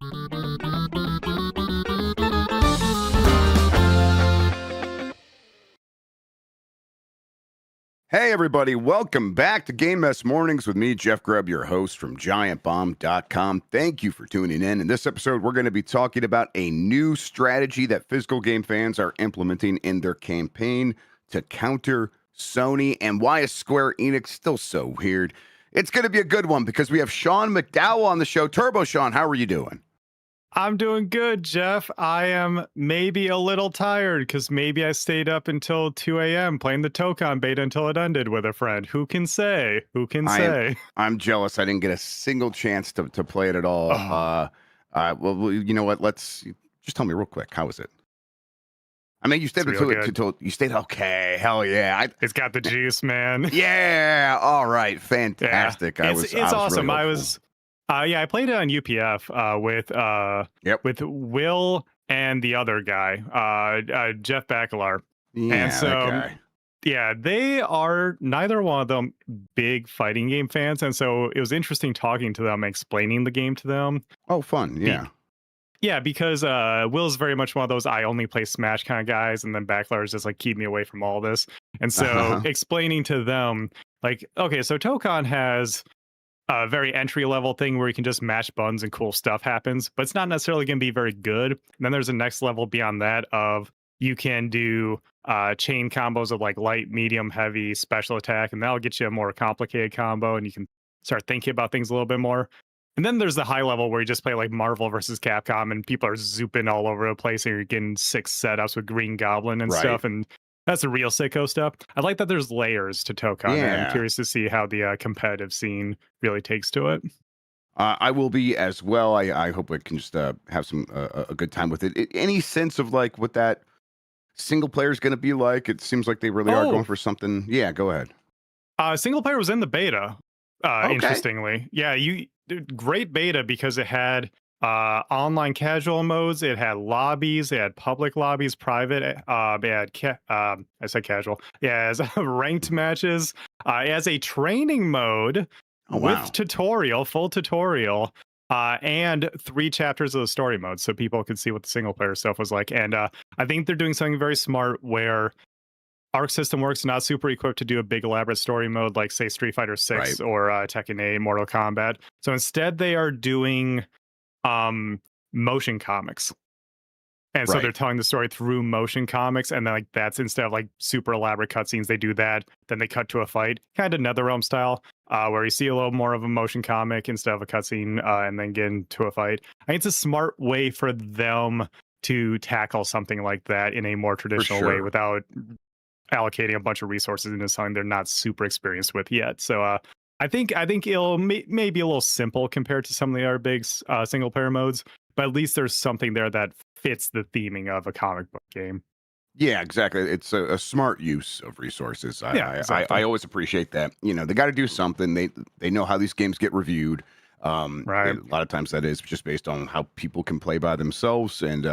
Hey everybody, welcome back to Game Mess Mornings with me, Jeff Grubb, your host from GiantBomb.com. Thank you for tuning in. In this episode, we're going to be talking about a new strategy that physical game fans are implementing in their campaign to counter Sony, and why is Square Enix still so weird. It's going to be a good one because we have Sean McDowell on the show. TurboShawn, how are you doing? I'm doing good, Jeff. I am maybe a little tired because maybe I stayed up until 2 a.m. playing the Tokon beta until it ended with a friend. Who can say? Who can say? I'm jealous. I didn't get a single chance to play it at all. Oh. Well, you know what? Let's just tell me real quick. How was it? I mean, you stayed until you stayed. Okay, hell yeah! It's got the juice, man. Yeah. All right. Fantastic. Yeah. It's awesome. I played it on UPF with Will and the other guy, Jeff Baccalar. Yeah, and so, that guy. Yeah, they are neither one of them big fighting game fans, and so it was interesting talking to them, explaining the game to them. Oh, fun. Yeah. Yeah, because Will's very much one of those I only play Smash kind of guys, and then Baccalar is just like, keep me away from all this. And so explaining to them, like, okay, so Tokon has a very entry level thing where you can just mash buttons and cool stuff happens, but it's not necessarily going to be very good. And then there's a next level beyond that of you can do chain combos of like light, medium, heavy, special attack, and that'll get you a more complicated combo, and you can start thinking about things a little bit more. And then there's the high level where you just play like Marvel versus Capcom, and people are zooping all over the place, and you're getting 6 setups with Green Goblin and stuff, and that's the real sicko stuff. I like that there's layers to Tokon. Yeah. I'm curious to see how the competitive scene really takes to it. I will be as well. I hope I can just have some a good time with it. Any sense of like what that single player is going to be like? It seems like they really are going for something. Yeah, go ahead. Single player was in the beta. Interestingly, yeah, great beta because it had online casual modes, it had lobbies, it had public lobbies, private, it had I said casual, yeah, as ranked matches, it has a training mode with tutorial, full tutorial, and 3 chapters of the story mode, so people could see what the single player stuff was like. And I think they're doing something very smart where Arc System Works not super equipped to do a big elaborate story mode like, say, Street Fighter 6 or Tekken 8, Mortal Kombat. So instead they are doing motion comics. And so they're telling the story through motion comics, and then like that's instead of like super elaborate cutscenes, they do that, then they cut to a fight, kind of NetherRealm style, where you see a little more of a motion comic instead of a cutscene, and then get into a fight. I think it's a smart way for them to tackle something like that in a more traditional way without allocating a bunch of resources into something they're not super experienced with yet. So I think it'll maybe a little simple compared to some of the other big single player modes, but at least there's something there that fits the theming of a comic book game. Yeah, exactly. It's a smart use of resources. Exactly. I always appreciate that. You know, they got to do something. They know how these games get reviewed. A lot of times that is just based on how people can play by themselves. And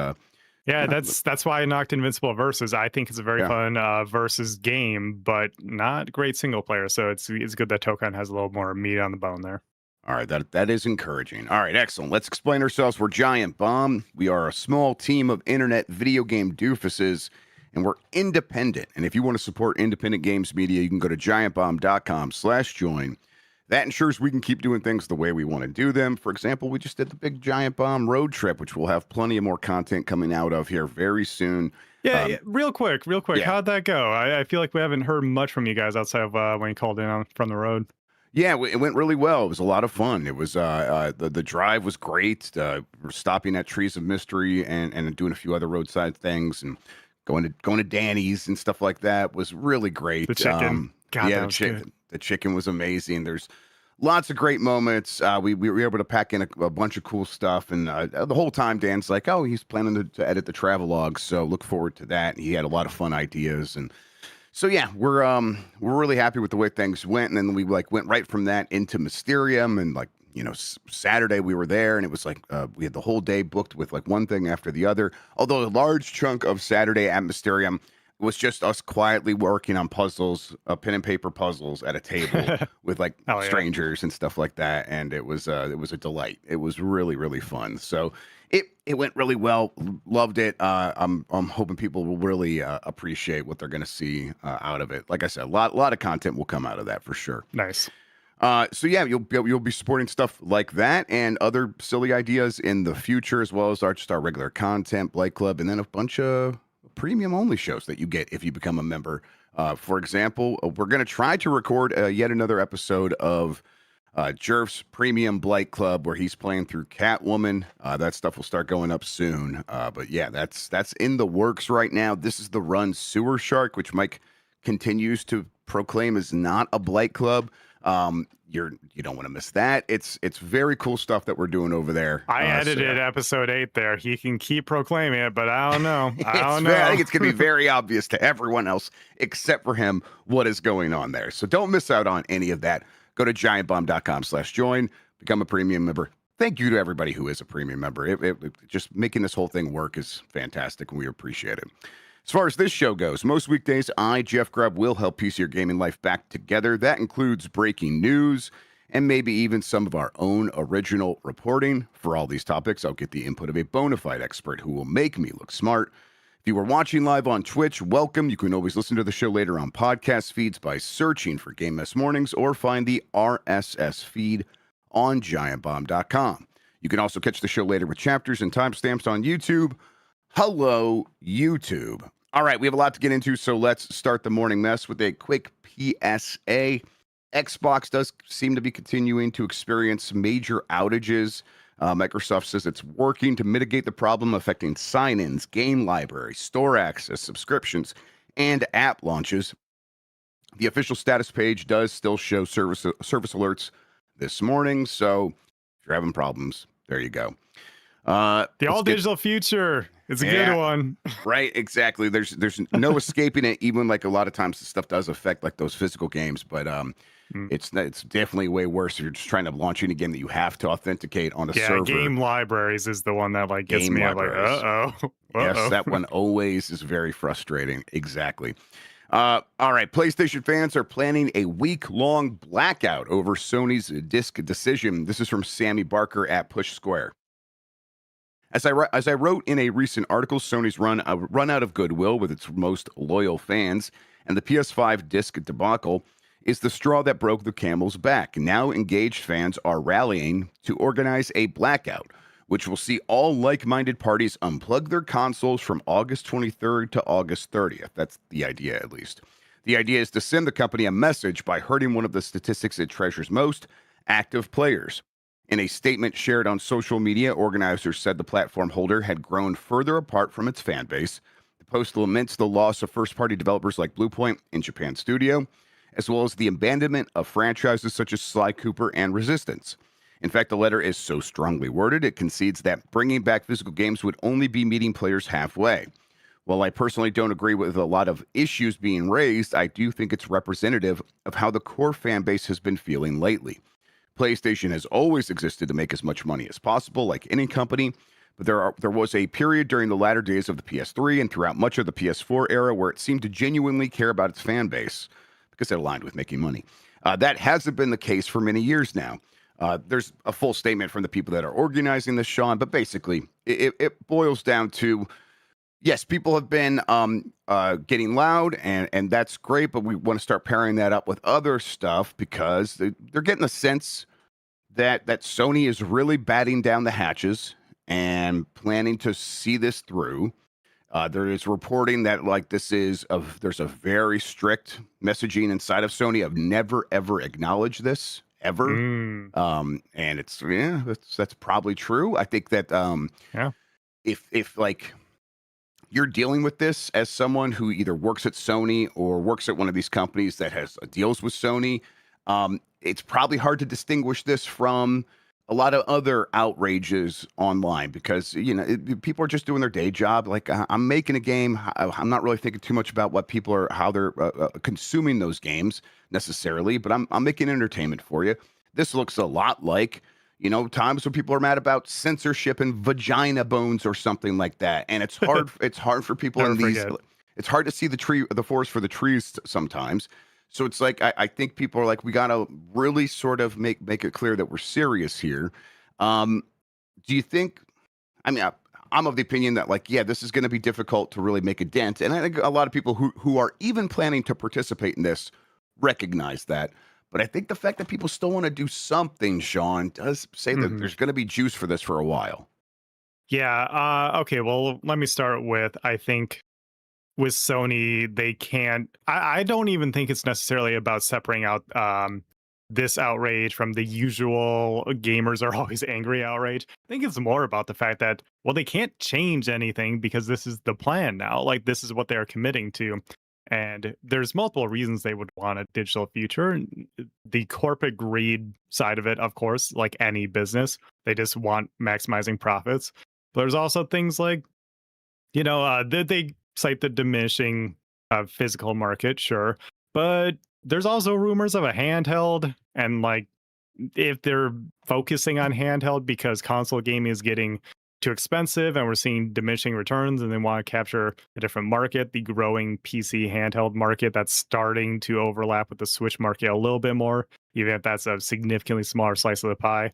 yeah, that's why I knocked Invincible Versus. I think it's a very fun versus game, but not great single player. So it's good that Tokon has a little more meat on the bone there. All right, that is encouraging. All right, excellent. Let's explain ourselves. We're Giant Bomb. We are a small team of internet video game doofuses, and we're independent. And if you want to support independent games media, you can go to giantbomb.com/join. That ensures we can keep doing things the way we want to do them. For example, we just did the big Giant Bomb road trip, which we'll have plenty of more content coming out of here very soon. Yeah, real quick. How'd that go? I feel like we haven't heard much from you guys outside of when you called in from the road. Yeah, it went really well. It was a lot of fun. It was the drive was great. We're stopping at Trees of Mystery and doing a few other roadside things and going to Danny's and stuff like that was really great. The chicken, the chicken was amazing. There's lots of great moments. We were able to pack in a bunch of cool stuff, and the whole time Dan's like, "Oh, he's planning to edit the travelogue, so look forward to that." He had a lot of fun ideas and. So yeah, we're really happy with the way things went, and then we went right from that into Mysterium, and Saturday we were there, and it was like we had the whole day booked with like one thing after the other. Although a large chunk of Saturday at Mysterium was just us quietly working on puzzles, pen and paper puzzles at a table with like Hell yeah. strangers and stuff like that, and it was a delight. It was really really fun. So it went really well. Loved it. I'm hoping people will really appreciate what they're going to see out of it. Like I said, a lot of content will come out of that for sure. Nice. So yeah, you'll be supporting stuff like that and other silly ideas in the future, as well as our regular content, Blight Club, and then a bunch of premium only shows that you get if you become a member. For example, we're going to try to record yet another episode of Jerf's Premium Blight Club, where he's playing through Catwoman. That stuff will start going up soon. But yeah, that's in the works right now. This is the Run Sewer Shark, which Mike continues to proclaim is not a Blight Club. You don't want to miss that. It's very cool stuff that we're doing over there. I edited episode 8 there. He can keep proclaiming it, but I don't know. I think it's going to be very obvious to everyone else except for him what is going on there. So don't miss out on any of that. Go to giantbomb.com/join, become a premium member. Thank you to everybody who is a premium member. It just making this whole thing work is fantastic, and we appreciate it. As far as this show goes, most weekdays, I, Jeff Grubb, will help piece your gaming life back together. That includes breaking news and maybe even some of our own original reporting. For all these topics, I'll get the input of a bona fide expert who will make me look smart. If you are watching live on Twitch, welcome. You can always listen to the show later on podcast feeds by searching for Game Mess Mornings or find the RSS feed on giantbomb.com. You can also catch the show later with chapters and timestamps on YouTube. Hello, YouTube. All right, we have a lot to get into, so let's start the morning mess with a quick PSA. Xbox does seem to be continuing to experience major outages. Microsoft says it's working to mitigate the problem affecting sign-ins, game library, store access, subscriptions, and app launches. The official status page does still show service alerts this morning, so if you're having problems, there you go. The all-digital future is a good one. Right, exactly. There's no escaping it, even like a lot of times this stuff does affect like those physical games, but it's definitely way worse if you're just trying to launch any game that you have to authenticate on a server. Game libraries is the one that like gets me like, uh-oh. Yes, that one always is very frustrating. Exactly. All right, PlayStation fans are planning a week-long blackout over Sony's disc decision. This is from Sammy Barker at Push Square. As I wrote in a recent article, Sony's run out of goodwill with its most loyal fans, and the PS5 disc debacle is the straw that broke the camel's back. Now engaged fans are rallying to organize a blackout, which will see all like-minded parties unplug their consoles from August 23rd to August 30th. That's the idea, at least. The idea is to send the company a message by hurting one of the statistics it treasures most, active players. In a statement shared on social media, organizers said the platform holder had grown further apart from its fan base. The post laments the loss of first-party developers like Bluepoint and Japan Studio, as well as the abandonment of franchises such as Sly Cooper and Resistance. In fact, the letter is so strongly worded, it concedes that bringing back physical games would only be meeting players halfway. While I personally don't agree with a lot of issues being raised, I do think it's representative of how the core fan base has been feeling lately. PlayStation has always existed to make as much money as possible, like any company, but there was a period during the latter days of the PS3 and throughout much of the PS4 era where it seemed to genuinely care about its fan base because it aligned with making money. That hasn't been the case for many years now. There's a full statement from the people that are organizing this, Sean, but basically it boils down to, yes, people have been getting loud, and that's great, but we want to start pairing that up with other stuff because they're getting a sense that Sony is really batting down the hatches and planning to see this through. There is reporting that like there's a very strict messaging inside of Sony of never ever acknowledge this ever, and that's probably true. I think that if like you're dealing with this as someone who either works at Sony or works at one of these companies that has deals with Sony, it's probably hard to distinguish this from a lot of other outrages online because, people are just doing their day job. Like I'm making a game. I'm not really thinking too much about what people are, how they're consuming those games necessarily, but I'm making entertainment for you. This looks a lot like, times when people are mad about censorship and vagina bones or something like that. And it's hard, it's hard for people it's hard to see the forest for the trees sometimes. So it's like I think people are like, we gotta really sort of make it clear that we're serious here. Um, do you think? I mean, I'm of the opinion that like, yeah, this is going to be difficult to really make a dent, and I think a lot of people who are even planning to participate in this recognize that. But I think the fact that people still want to do something, Sean, does say that Mhm. there's going to be juice for this for a while. Yeah. Okay. Well, let me start with I think with Sony, they can't. I don't even think it's necessarily about separating out this outrage from the usual gamers are always angry outrage. I think it's more about the fact that, well, they can't change anything because this is the plan now. Like, this is what they're committing to. And there's multiple reasons they would want a digital future. The corporate greed side of it, of course, like any business, they just want maximizing profits. But there's also things like they cite the diminishing physical market, sure, but there's also rumors of a handheld, and like if they're focusing on handheld because console gaming is getting too expensive and we're seeing diminishing returns, and they want to capture a different market, the growing PC handheld market that's starting to overlap with the Switch market a little bit more, even if that's a significantly smaller slice of the pie.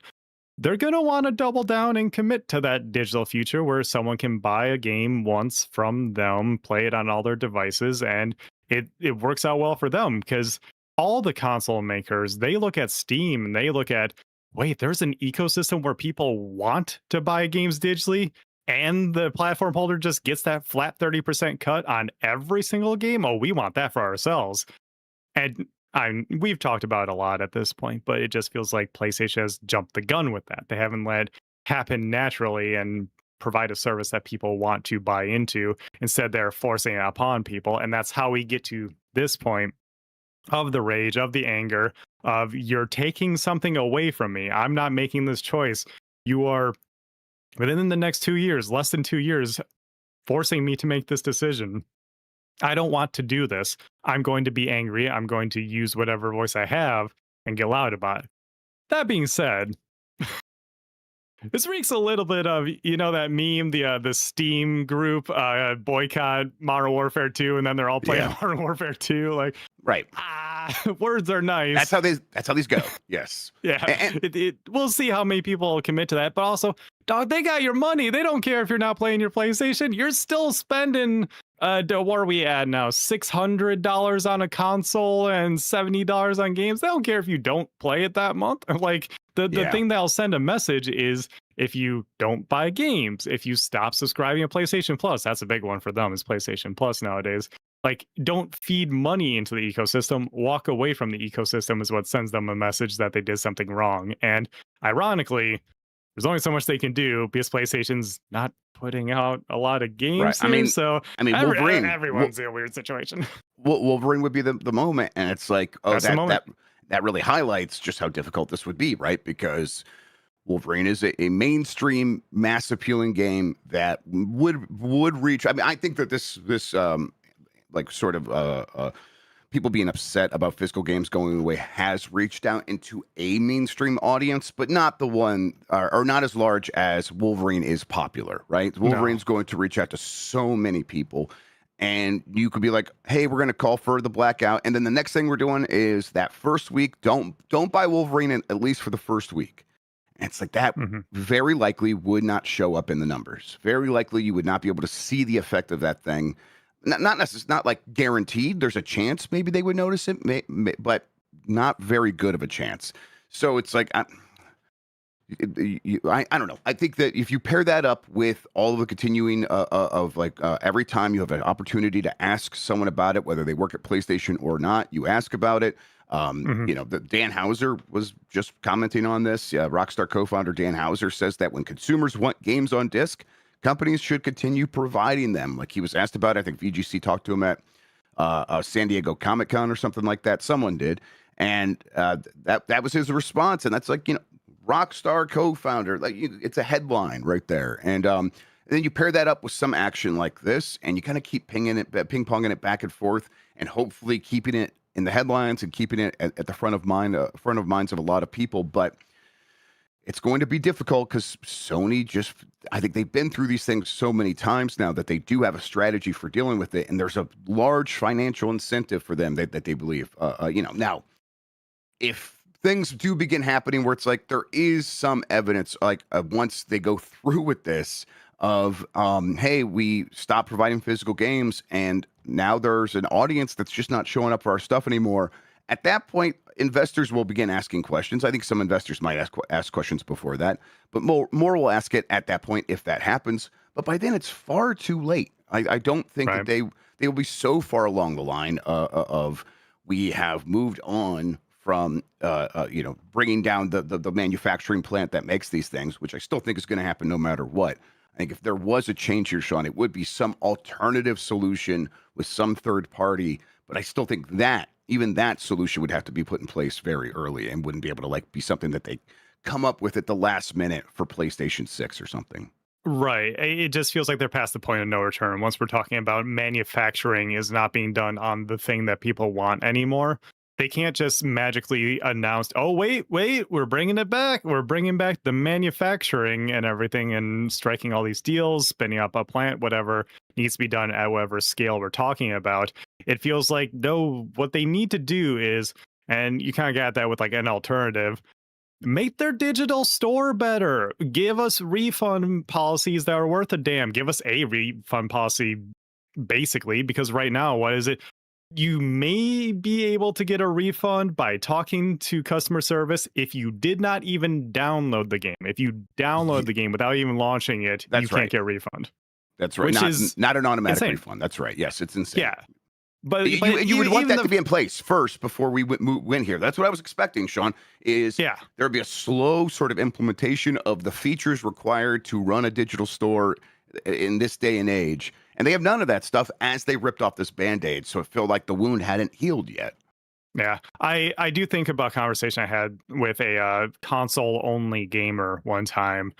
They're going to want to double down and commit to that digital future where someone can buy a game once from them, play it on all their devices, and it works out well for them because all the console makers, they look at Steam and they look at, wait, there's an ecosystem where people want to buy games digitally, and the platform holder just gets that flat 30% cut on every single game. Oh, we want that for ourselves. And we've talked about it a lot at this point, but it just feels like PlayStation has jumped the gun with that. They haven't let it happen naturally and provide a service that people want to buy into. Instead, they're forcing it upon people. And that's how we get to this point of the rage, of the anger, of you're taking something away from me. I'm not making this choice. You are, within the next 2 years, less than 2 years, forcing me to make this decision. I don't want to do this. I'm going to be angry. I'm going to use whatever voice I have and get loud about it. That being said, this reeks a little bit of that meme, the Steam group boycott Modern Warfare 2, and then they're all playing Yeah, Modern Warfare 2. Like, right. words are That's nice. how these go. Yes. Yeah, And we'll see how many people commit to that. But also, dog, they got your money. They don't care if you're not playing your PlayStation. You're still spending. What are we at now? $600 on a console and $70 on games. They don't care if you don't play it that month. Like the yeah, thing that'll send a message is if you don't buy games, if you stop subscribing to PlayStation Plus. That's a big one for them. Is PlayStation Plus nowadays. Like, don't feed money into the ecosystem. Walk away from the ecosystem is what sends them a message that they did something wrong. And ironically, there's only so much they can do because PlayStation's not putting out a lot of right. games here. So Wolverine. everyone's in a weird situation. Wolverine would be the moment, and it's like, oh, That's the that moment. that that really highlights just how difficult this would be, right? Because Wolverine is a mainstream, mass appealing game that would reach. I mean, I think that this like sort of people being upset about physical games going away has reached out into a mainstream audience, but not the one or not as large as Wolverine is popular, right? No. Wolverine's going to reach out to so many people. And you could be like, "Hey, we're going to call for the Blackout," and then the next thing we're doing is that first week, don't buy Wolverine at least for the first week. And it's like that Hmm. very likely would not show up in the numbers. Very likely you would not be able to see the effect of that thing. Not necessarily, not like guaranteed. There's a chance maybe they would notice it, but not very good of a chance. So it's like I don't know. I think that if you pair that up with all of the continuing of like every time you have an opportunity to ask someone about it, whether they work at PlayStation or not, you ask about it. Hmm. The Dan Houser was just commenting on this. Rockstar co-founder Dan Houser says that when consumers want games on disc, companies should continue providing them. Like he was asked about, I think VGC talked to him at San Diego Comic Con or something like that. Someone did, and that was his response. And that's like Rockstar co-founder, like it's a headline right there. And then you pair that up with some action like this, and you kind of keep ping ponging it back and forth, and hopefully keeping it in the headlines and keeping it at the front of minds of a lot of people. But it's going to be difficult because Sony just, I think they've been through these things so many times now that they do have a strategy for dealing with it. And there's a large financial incentive for them that they believe, now, if things do begin happening where it's like there is some evidence, like once they go through with this of, hey, we stopped providing physical games and now there's an audience that's just not showing up for our stuff anymore. At that point, investors will begin asking questions. I think some investors might ask questions before that, but more will ask it at that point if that happens. But by then, it's far too late. I don't think that Right. they will be so far along the line of we have moved on from bringing down the manufacturing plant that makes these things, which I still think is going to happen no matter what. I think if there was a change here, Sean, it would be some alternative solution with some third party. But I still think that even that solution would have to be put in place very early and wouldn't be able to like be something that they come up with at the last minute for PlayStation 6 or something. Right. It just feels like they're past the point of no return. Once we're talking about manufacturing is not being done on the thing that people want anymore. They can't just magically announce, oh, wait, we're bringing it back. We're bringing back the manufacturing and everything and striking all these deals, spinning up a plant, whatever needs to be done at whatever scale we're talking about. It feels like, no, what they need to do is, and you kind of got that with like an alternative, make their digital store better. Give us refund policies that are worth a damn. Give us a refund policy, basically, because right now, what is it? You may be able to get a refund by talking to customer service if you did not even download the game. If you download the game without even launching it, you That's can't right. get a refund. That's right. Which Not is not an automatic insane. refund. That's right. Yes, it's insane. Yeah. But You would want even that to be in place first before we win here. That's what I was expecting, Sean, is yeah. there would be a slow sort of implementation of the features required to run a digital store in this day and age. And they have none of that stuff as they ripped off this Band-Aid. So it felt like the wound hadn't healed yet. Yeah, I do think about a conversation I had with a console only gamer one time,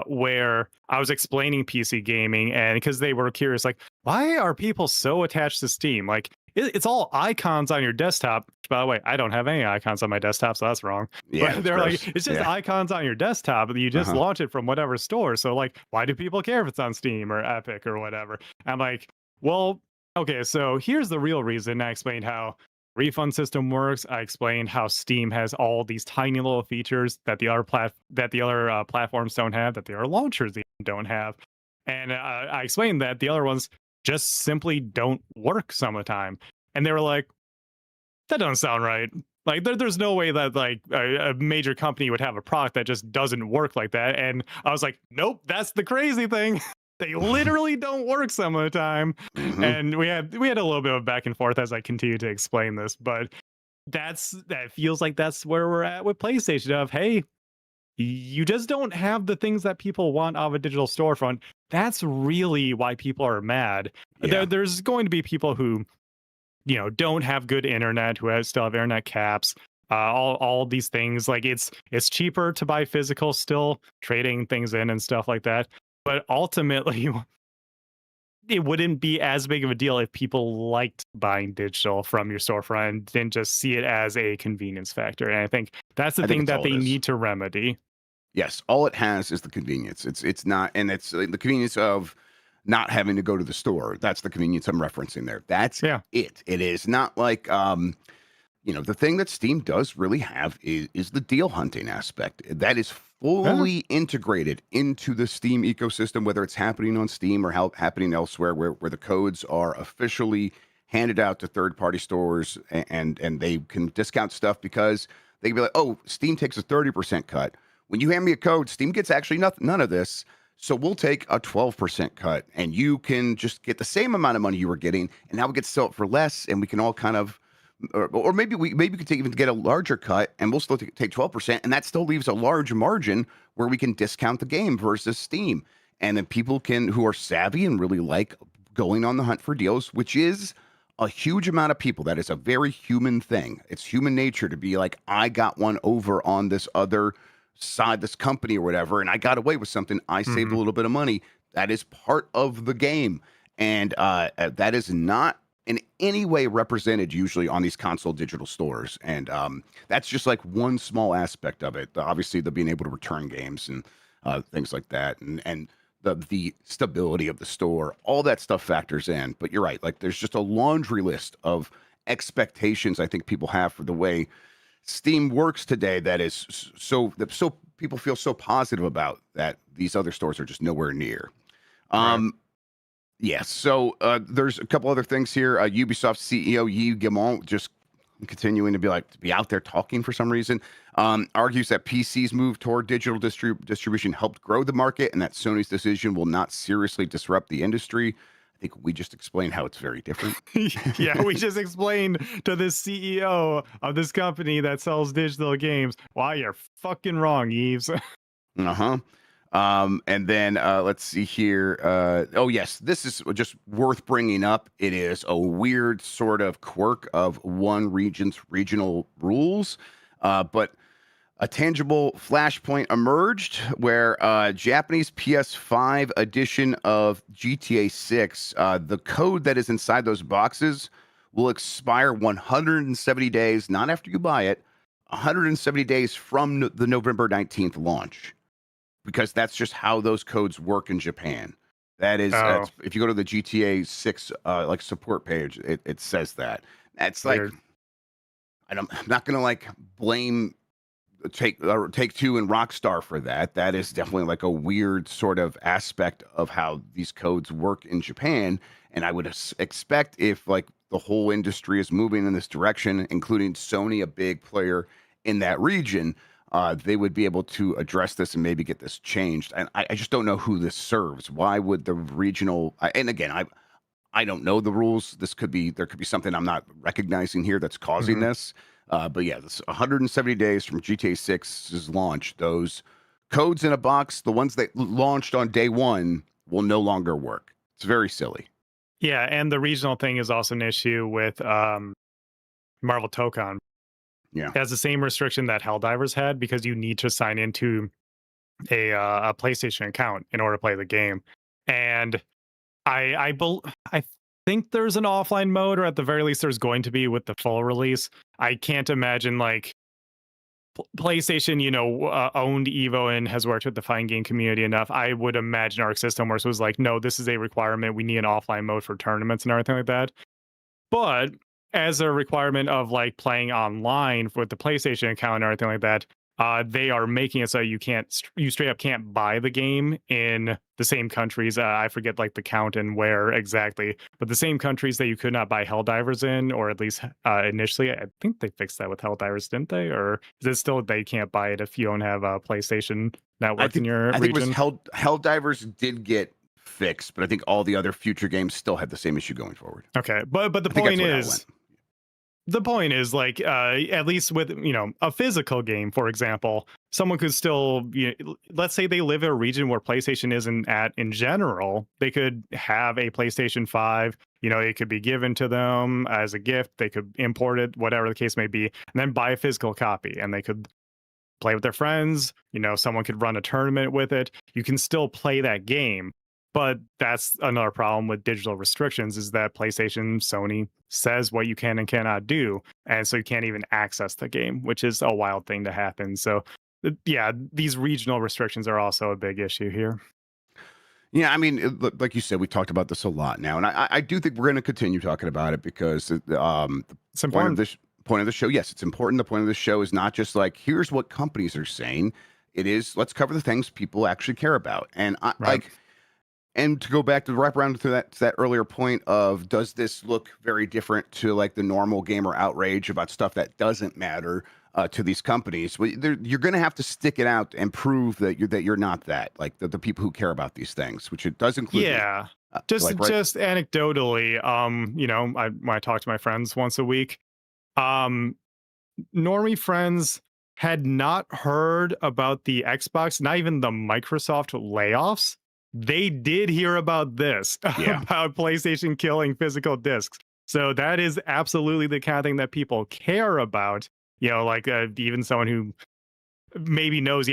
where I was explaining PC gaming, and because they were curious, like, why are people so attached to Steam? Like, it's all icons on your desktop. By the way, I don't have any icons on my desktop, so that's wrong. Yeah, But they're gross. like, it's just Yeah. icons on your desktop, and you just Uh-huh. launch it from whatever store. So, like, why do people care if it's on Steam or Epic or whatever? I'm like, well, okay, so here's the real reason. I explained how refund system works. I explained how Steam has all these tiny little features that the other platforms don't have, that the other launchers even don't have, and I explained that the other ones just simply don't work some of the time. And they were like, "That doesn't sound right. Like, there's no way that like a major company would have a product that just doesn't work like that." And I was like, "Nope, that's the crazy thing." They literally don't work some of the time. Hmm. And we had a little bit of back and forth as I continued to explain this, but that feels like that's where we're at with PlayStation of, hey, you just don't have the things that people want out of a digital storefront. That's really why people are mad. Yeah. There's going to be people who, don't have good internet, who still have internet caps. All these things, like it's cheaper to buy physical still, trading things in and stuff like that. But ultimately, it wouldn't be as big of a deal if people liked buying digital from your storefront and didn't just see it as a convenience factor. And I think that's the I think thing it's that all they it is. need to remedy. Yes, all it has is the convenience. It's not, and it's the convenience of not having to go to the store. That's the convenience I'm referencing there. That's Yeah. it. It is not like the thing that Steam does really have is the deal hunting aspect. That is Yeah. fully integrated into the Steam ecosystem, whether it's happening on Steam or happening elsewhere, where the codes are officially handed out to third party stores and they can discount stuff because they can be like, oh, Steam takes a 30% cut. When you hand me a code, Steam gets actually none of this. So we'll take a 12% cut and you can just get the same amount of money you were getting. And now we get to sell it for less and we can all kind of, or maybe we could even get a larger cut and we'll still take 12%. And that still leaves a large margin where we can discount the game versus Steam. And then people who are savvy and really like going on the hunt for deals, which is a huge amount of people. That is a very human thing. It's human nature to be like, I got one over on this other side, this company or whatever, and I got away with something. I saved a Hmm. little bit of money. That is part of the game. And that is not in any way represented usually on these console digital stores. And that's just like one small aspect of it. Obviously, the being able to return games and things like that, and the stability of the store, all that stuff factors in. But you're right, like there's just a laundry list of expectations I think people have for the way Steam works today that is so people feel so positive about that these other stores are just nowhere near. Right. Yes. So there's a couple other things here. Ubisoft CEO Yves Guillemot just continuing to be out there talking for some reason. Argues that PC's move toward digital distribution helped grow the market, and that Sony's decision will not seriously disrupt the industry. I think we just explained how it's very different. Yeah, we just explained to the CEO of this company that sells digital games why you're fucking wrong, Yves. Uh-huh. And then let's see here. Oh, yes, this is just worth bringing up. It is a weird sort of quirk of one region's regional rules, but a tangible flashpoint emerged where Japanese PS5 edition of GTA 6, the code that is inside those boxes will expire 170 days, not after you buy it, 170 days from the November 19th launch, because that's just how those codes work in Japan. That's if you go to the GTA 6 like support page, it says that. That's Weird. like I'm not gonna like blame Take Two and Rockstar for that. That is definitely like a weird sort of aspect of how these codes work in Japan. And I would expect if like the whole industry is moving in this direction, including Sony, a big player in that region, they would be able to address this and maybe get this changed. And I just don't know who this serves. Why would the regional? And again, I don't know the rules. There could be something I'm not recognizing here that's causing this. But yeah, this 170 days from GTA 6's launch, those codes in a box, the ones that launched on day one, will no longer work. It's very silly. Yeah, and the regional thing is also an issue with Marvel Tokon. Yeah. It has the same restriction that Helldivers had because you need to sign into a PlayStation account in order to play the game. And I think there's an offline mode, or at the very least, there's going to be with the full release. I can't imagine like PlayStation, owned Evo and has worked with the fighting game community enough. I would imagine Arc System Works was like, no, this is a requirement. We need an offline mode for tournaments and everything like that. But as a requirement of like playing online with the PlayStation account and everything like that, they are making it so you straight up can't buy the game in the same countries. I forget like the count and where exactly, but the same countries that you could not buy Helldivers in, or at least initially. I think they fixed that with Helldivers, didn't they? Or is it still they can't buy it if you don't have a PlayStation network in your I think region? it was Helldivers did get fixed, but I think all the other future games still had the same issue going forward. Okay, but the point is like at least with a physical game, for example, someone could still let's say they live in a region where PlayStation isn't at in general, they could have a PlayStation 5, it could be given to them as a gift, they could import it, whatever the case may be, and then buy a physical copy, and they could play with their friends, someone could run a tournament with it, you can still play that game. But that's another problem with digital restrictions, is that PlayStation, Sony says what you can and cannot do. And so you can't even access the game, which is a wild thing to happen. So, yeah, these regional restrictions are also a big issue here. Yeah, I mean, like you said, we talked about this a lot now. And I do think we're going to continue talking about it because It's the important. point of the show, yes, it's important. The point of the show is not just like, here's what companies are saying. It is, let's cover the things people actually care about. And Right. And to go back to wrap around to that earlier point of, does this look very different to like the normal gamer outrage about stuff that doesn't matter to these companies? Well, you're going to have to stick it out and prove that you're not that, like the people who care about these things, which it does include me. Yeah. Just anecdotally, when I talk to my friends once a week, normie friends had not heard about the Xbox, not even the Microsoft layoffs. They did hear about this, Yeah. about PlayStation killing physical discs. So that is absolutely the kind of thing that people care about. Like even someone who maybe knows,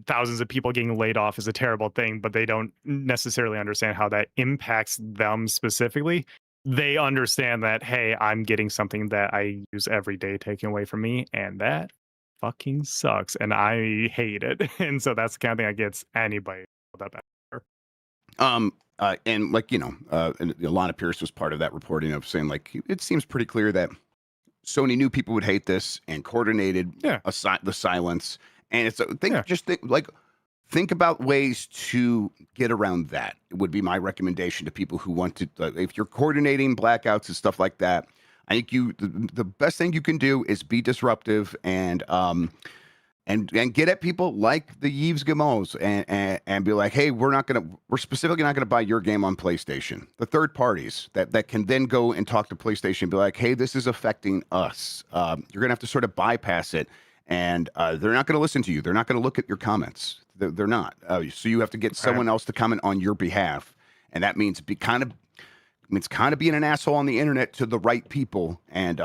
thousands of people getting laid off is a terrible thing, but they don't necessarily understand how that impacts them specifically. they understand that, hey, I'm getting something that I use every day taken away from me, and that fucking sucks, and I hate it. And so that's the kind of thing that gets anybody that better. And like, and Alana Pierce was part of that reporting of saying, like, it seems pretty clear that Sony knew people would hate this and coordinated Yeah. the silence. And it's Yeah. think about ways to get around that. It would be my recommendation to people who want to, if you're coordinating blackouts and stuff like that. I think the best thing you can do is be disruptive and get at people like the Yves Guillemets and be like, hey, we're specifically not gonna buy your game on PlayStation. The third parties that can then go and talk to PlayStation and be like, hey, this is affecting us. You're gonna have to sort of bypass it, and they're not gonna listen to you. They're not gonna look at your comments. They're not. So you have to get someone else to comment on your behalf, and that means kind of being an asshole on the internet to the right people, and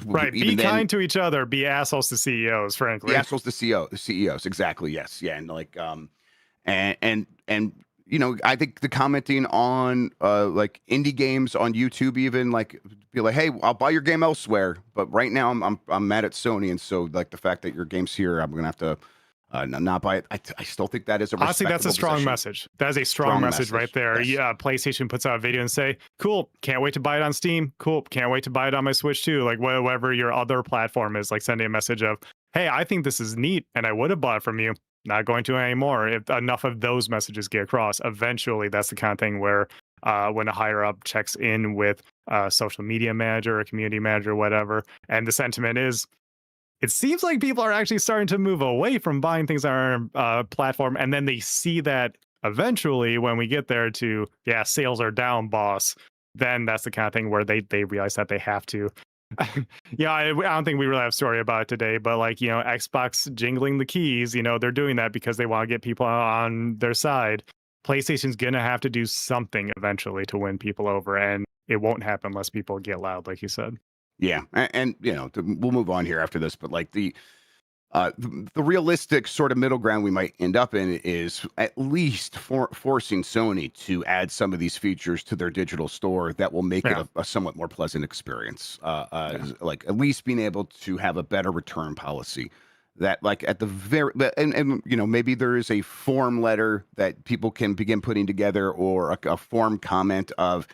right. Be kind to each other. Be assholes to CEOs, frankly. Be assholes to CEOs. Exactly. Yes. Yeah. And like, and I think the commenting on like indie games on YouTube, even like, be like, hey, I'll buy your game elsewhere, but right now I'm mad at Sony, and so like the fact that your game's here, I'm gonna have to not buy it. I still think that is a honestly, that's a strong position. Message. That is a strong message right there. Yes. Yeah, PlayStation puts out a video and say, "Cool, can't wait to buy it on Steam. Cool, can't wait to buy it on my Switch too." Like whatever your other platform is, like sending a message of, "Hey, I think this is neat, and I would have bought it from you. Not going to anymore." If enough of those messages get across, eventually, that's the kind of thing where when a higher up checks in with a social media manager, a community manager, whatever, and the sentiment is, it seems like people are actually starting to move away from buying things on our platform, and then they see that eventually when we get there to, yeah, sales are down, boss, then that's the kind of thing where they realize that they have to. Yeah, I don't think we really have a story about it today, but like, Xbox jingling the keys, they're doing that because they want to get people on their side. PlayStation's going to have to do something eventually to win people over, and it won't happen unless people get loud, like you said. Yeah, and we'll move on here after this, but like the realistic sort of middle ground we might end up in is at least forcing Sony to add some of these features to their digital store that will make it a somewhat more pleasant experience. Like at least being able to have a better return policy. That like at the very and maybe there is a form letter that people can begin putting together, or a form comment of.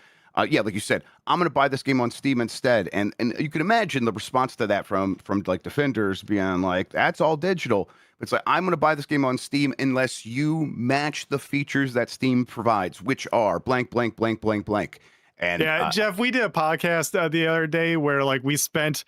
Yeah, like you said, I'm going to buy this game on Steam instead, and you can imagine the response to that from like defenders being like, "That's all digital." It's like, I'm going to buy this game on Steam unless you match the features that Steam provides, which are blank, blank, blank, blank, blank. And yeah, Jeff, we did a podcast the other day where like we spent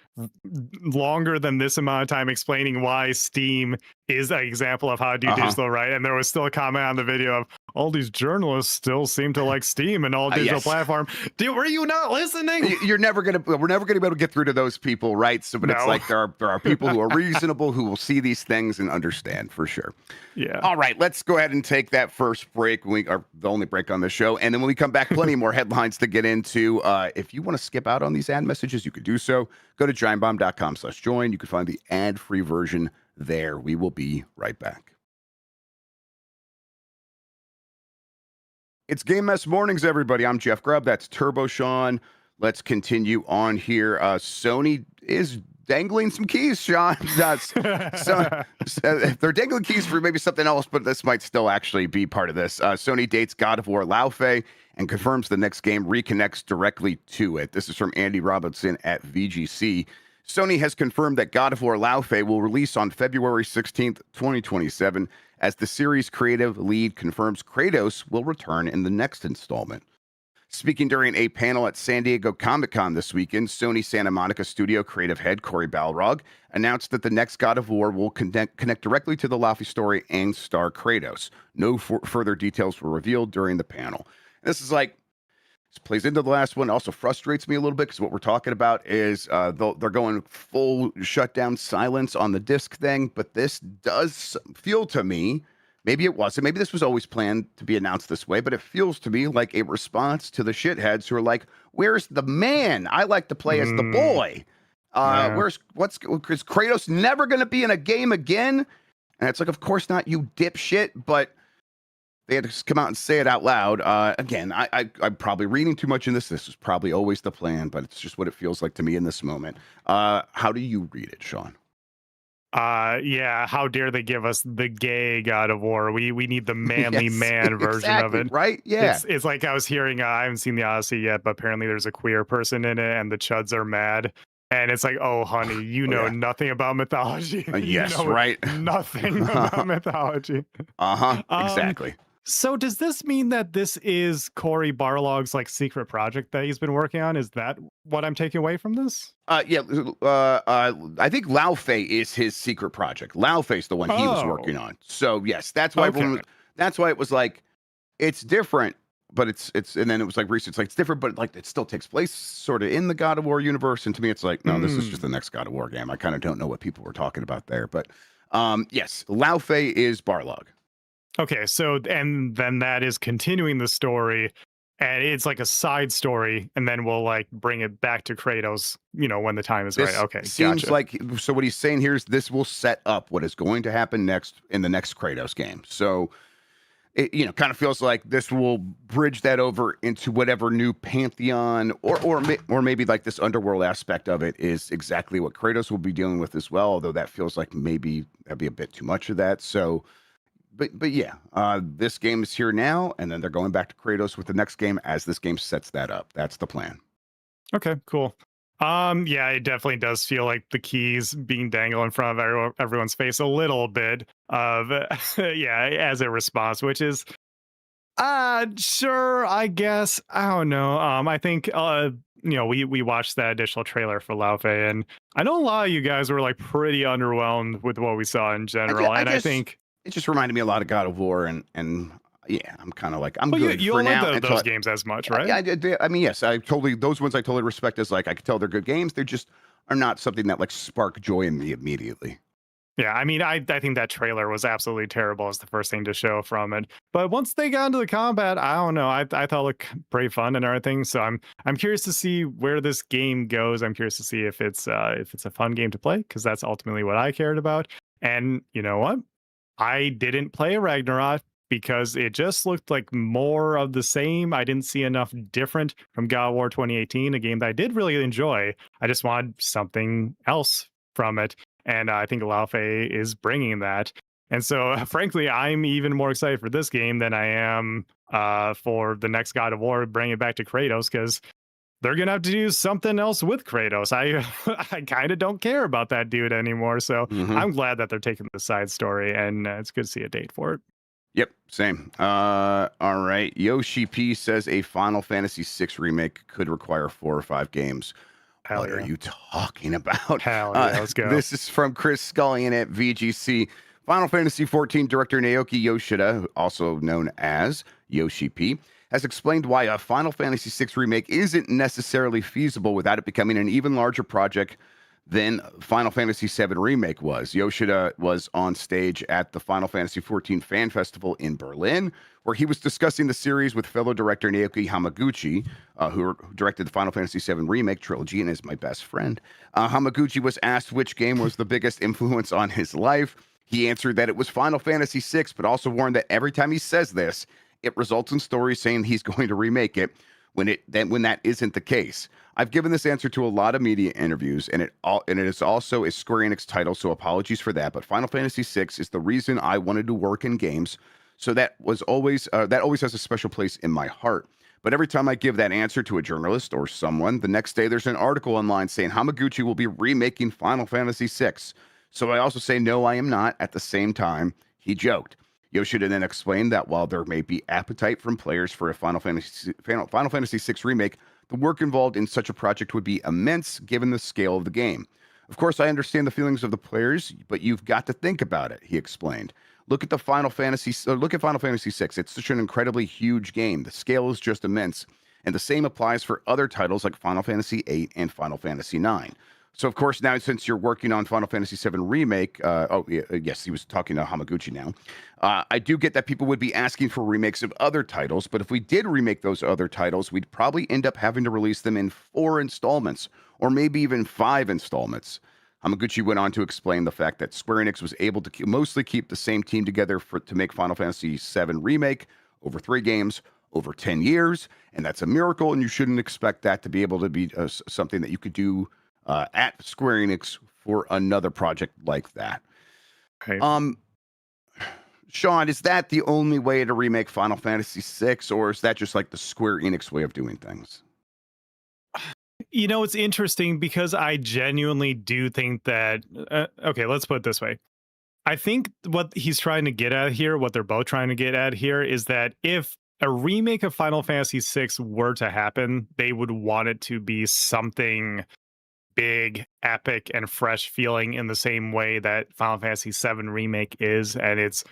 longer than this amount of time explaining why Steam is an example of how to do digital right, and there was still a comment on the video of, all these journalists still seem to like Steam and all digital platform. Dude, were you not listening? We're never gonna be able to get through to those people, right? So, but it's like there are people who are reasonable who will see these things and understand for sure. Yeah. All right, let's go ahead and take that first break. We are the only break on the show, and then when we come back, plenty more headlines to get into. If you want to skip out on these ad messages, you could do so. Go to giantbomb.com/join. You can find the ad-free version there. We will be right back. It's Game Mess Mornings, everybody. I'm Jeff Grubb. That's TurboShawn. Let's continue on here. Sony is dangling some keys, Sean. So they're dangling keys for maybe something else, but this might still actually be part of this. Sony dates God of War Laufey and confirms the next game reconnects directly to it. This is from Andy Robinson at VGC. Sony has confirmed that God of War Laufey will release on February 16th, 2027, as the series' creative lead confirms Kratos will return in the next installment. Speaking during a panel at San Diego Comic-Con this weekend, Sony Santa Monica studio creative head Cory Balrog announced that the next God of War will connect directly to the Laufey story and star Kratos. No further details were revealed during the panel. This is like, this plays into the last one. It also frustrates me a little bit because what we're talking about is they're going full shutdown silence on the disc thing, but this does feel to me, maybe it wasn't, maybe this was always planned to be announced this way, but it feels to me like a response to the shitheads who are like, where's the man? I like to play as the boy. Is Kratos never going to be in a game again? And it's like, of course not, you dipshit, but they had to just come out and say it out loud. Again, I'm probably reading too much in this. This is probably always the plan, but it's just what it feels like to me in this moment. How do you read it, Sean? Yeah, how dare they give us the gay God of War? We need the manly man version of exactly, it. right? Yeah. It's like I was hearing, I haven't seen the Odyssey yet, but apparently there's a queer person in it and the chuds are mad. And it's like, oh honey, you Oh, know yeah. nothing about mythology. You Yes, know right. nothing about mythology. Um, Exactly. so does this mean that this is Cory Barlog's like secret project that he's been working on? Is that what I'm taking away from this? Yeah, I think Laufey is his secret project. Laufey's the one he was Oh, working on. So yes, that's why okay. that's why it was like it's different, but and then it was like recent. It's like it's different, but like it still takes place sort of in the God of War universe. And to me, it's like no, this is just Hmm. the next God of War game. I kind of don't know what people were talking about there, but yes, Laufey is Barlog. Okay, so and then that is continuing the story, and it's like a side story, and then we'll like bring it back to Kratos, when the time is right. This Okay, seems gotcha. like so. What he's saying here is this will set up what is going to happen next in the next Kratos game. So it kind of feels like this will bridge that over into whatever new pantheon or maybe like this underworld aspect of it is exactly what Kratos will be dealing with as well. Although that feels like maybe that'd be a bit too much of that. So. But yeah, this game is here now, and then they're going back to Kratos with the next game as this game sets that up. That's the plan. Okay, cool. Yeah, it definitely does feel like the keys being dangled in front of everyone's face a little bit of yeah, as a response, which is sure, I guess. I don't know. I think we watched that additional trailer for Laufey, and I know a lot of you guys were like pretty underwhelmed with what we saw in general. I And I just think it just reminded me a lot of God of War, and yeah, I'm kind of like I'm well, good you for don't like now until those games as much, right? I mean, yes, I totally those ones I totally respect as like I could tell they're good games. They just are not something that like spark joy in me immediately. Yeah, I mean, I think that trailer was absolutely terrible as the first thing to show from it. But once they got into the combat, I don't know. I thought it looked pretty fun and everything. So I'm curious to see where this game goes. I'm curious to see if it's a fun game to play, because that's ultimately what I cared about. And you know what? I didn't play Ragnarok because it just looked like more of the same. I didn't see enough different from God of War 2018, a game that I did really enjoy. I just wanted something else from it. And I think Laufey is bringing that. And so, frankly, I'm even more excited for this game than I am for the next God of War, bring it back to Kratos, because they're gonna have to do something else with Kratos. I kind of don't care about that dude anymore. So Hmm. I'm glad that they're taking the side story, and it's good to see a date for it. Yep, same. All right. Yoshi-P says a Final Fantasy VI remake could require 4 or 5 games. Hell What are yeah. you talking about? Hell yeah, let's go. This is from Chris Scullion at VGC. Final Fantasy XIV director Naoki Yoshida, also known as Yoshi-P, has explained why a Final Fantasy VI remake isn't necessarily feasible without it becoming an even larger project than Final Fantasy VII Remake was. Yoshida was on stage at the Final Fantasy XIV Fan Festival in Berlin, where he was discussing the series with fellow director Naoki Hamaguchi, who directed the Final Fantasy VII Remake trilogy and is my best friend. Hamaguchi was asked which game was the biggest influence on his life. He answered that it was Final Fantasy VI, but also warned that every time he says this, it results in stories saying he's going to remake it when that isn't the case. I've given this answer to a lot of media interviews, and it is also a Square Enix title, so apologies for that. But Final Fantasy VI is the reason I wanted to work in games, so that always has a special place in my heart. But every time I give that answer to a journalist or someone, the next day there's an article online saying Hamaguchi will be remaking Final Fantasy VI. So I also say no, I am not. At the same time, he joked. Yoshida then explained that while there may be appetite from players for a Final Fantasy VI remake, the work involved in such a project would be immense given the scale of the game. Of course, I understand the feelings of the players, but you've got to think about it, he explained. Look at Final Fantasy VI. It's such an incredibly huge game. The scale is just immense. And the same applies for other titles like Final Fantasy VIII and Final Fantasy IX. So, of course, now since you're working on Final Fantasy VII Remake, yes, he was talking to Hamaguchi now. I do get that people would be asking for remakes of other titles, but if we did remake those other titles, we'd probably end up having to release them in 4 installments, or maybe even 5 installments. Hamaguchi went on to explain the fact that Square Enix was able to mostly keep the same team together to make Final Fantasy VII Remake, over 3 games, over 10 years, and that's a miracle, and you shouldn't expect that to be able to be something that you could do at Square Enix for another project like that. Okay. Sean, is that the only way to remake Final Fantasy VI, or is that just like the Square Enix way of doing things? You know, it's interesting because I genuinely do think that, okay, let's put it this way. I think what he's trying to get at here, what they're both trying to get at here, is that if a remake of Final Fantasy VI were to happen, they would want it to be something big, epic, and fresh feeling in the same way that Final Fantasy VII Remake is. And it's,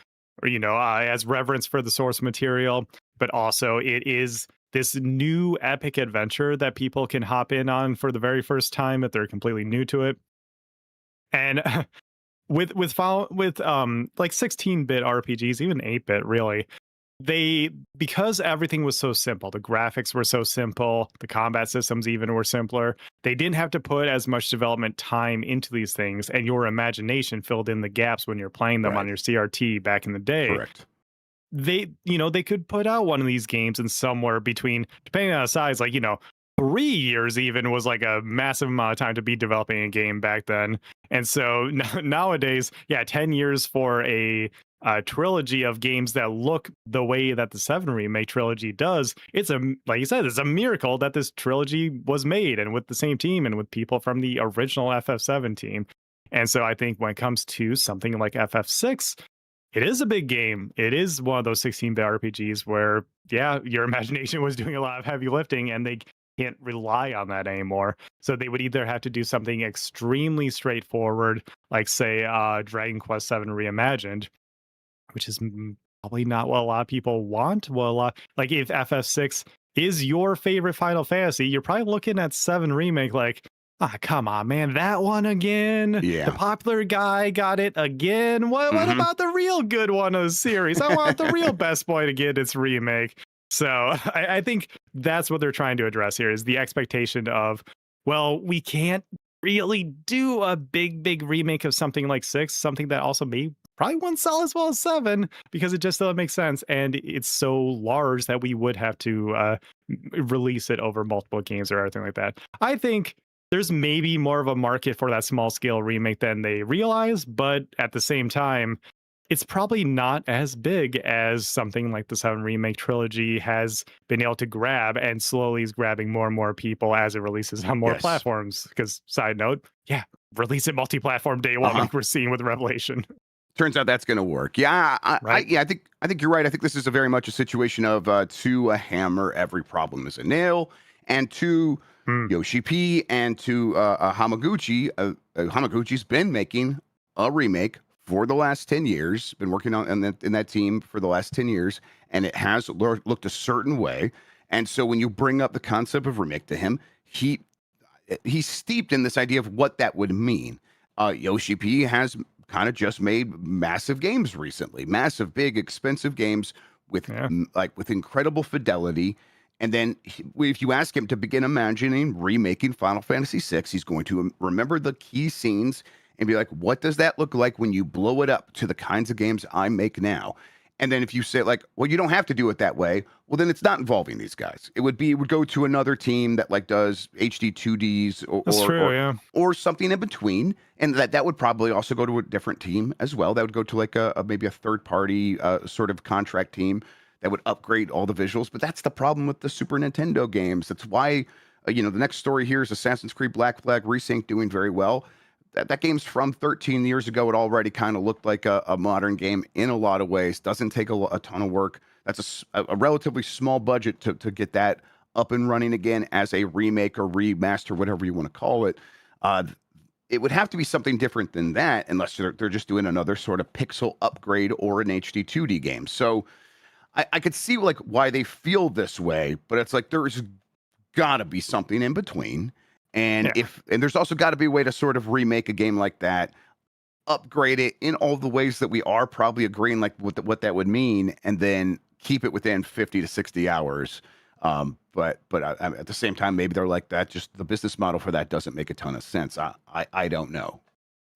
as reverence for the source material, but also it is this new epic adventure that people can hop in on for the very first time if they're completely new to it. And with like 16-bit RPGs, even 8-bit really, because everything was so simple, the graphics were so simple, the combat systems even were simpler, they didn't have to put as much development time into these things, and your imagination filled in the gaps when you're playing them on your CRT back in the day. Correct. They could put out one of these games in somewhere between, depending on the size, 3 years even was like a massive amount of time to be developing a game back then. And so nowadays, 10 years for a trilogy of games that look the way that the 7 remake trilogy does, like you said, it's a miracle that this trilogy was made, and with the same team and with people from the original FF7 team. And so I think when it comes to something like FF6, it is a big game. It is one of those 16-bit RPGs where, your imagination was doing a lot of heavy lifting, and they can't rely on that anymore. So they would either have to do something extremely straightforward, like say Dragon Quest VII Reimagined, which is probably not what a lot of people want. Well, like if FF6 is your favorite Final Fantasy, you're probably looking at 7 Remake like, come on, man, that one again? Yeah. The popular guy got it again? What about the real good one of the series? I want the real Best Boy to get its remake. So I think that's what they're trying to address here, is the expectation of, well, we can't really do a big remake of something like 6, something that also probably wouldn't sell as well as 7, because it just doesn't make sense. And it's so large that we would have to release it over multiple games or anything like that. I think there's maybe more of a market for that small scale remake than they realize, but at the same time, it's probably not as big as something like the 7 remake trilogy has been able to grab, and slowly is grabbing more and more people as it releases on more platforms. Because side note, release it multi-platform day one, like we're seeing with Revelation. Turns out that's going to work. I think you're right. I think this is very much a situation of to a hammer, every problem is a nail, and to Yoshi-P and to Hamaguchi. Hamaguchi's been making a remake for the last 10 years, been working on in that team for the last 10 years, and it has looked a certain way. And so when you bring up the concept of remake to him, he's steeped in this idea of what that would mean. Yoshi-P has kind of just made massive games recently, massive, big, expensive games with incredible fidelity. And then if you ask him to begin imagining remaking Final Fantasy VI, he's going to remember the key scenes and be like, what does that look like when you blow it up to the kinds of games I make now? And then if you say like, well, you don't have to do it that way, well, then it's not involving these guys. It would go to another team that like does HD 2Ds or something in between. And that would probably also go to a different team as well. That would go to like maybe a third party sort of contract team that would upgrade all the visuals. But that's the problem with the Super Nintendo games. That's why, the next story here is Assassin's Creed Black Flag Resynced doing very well. That game's from 13 years ago. It already kind of looked like a modern game in a lot of ways. Doesn't take a ton of work. That's a relatively small budget to get that up and running again as a remake or remaster, whatever you want to call it. It would have to be something different than that, unless they're just doing another sort of pixel upgrade or an HD 2D game. So I could see like why they feel this way, but it's like there's got to be something in between. And there's also got to be a way to sort of remake a game like that, upgrade it in all the ways that we are probably agreeing like what that would mean, and then keep it within 50 to 60 hours. But at the same time, maybe they're like that. Just the business model for that doesn't make a ton of sense. I don't know.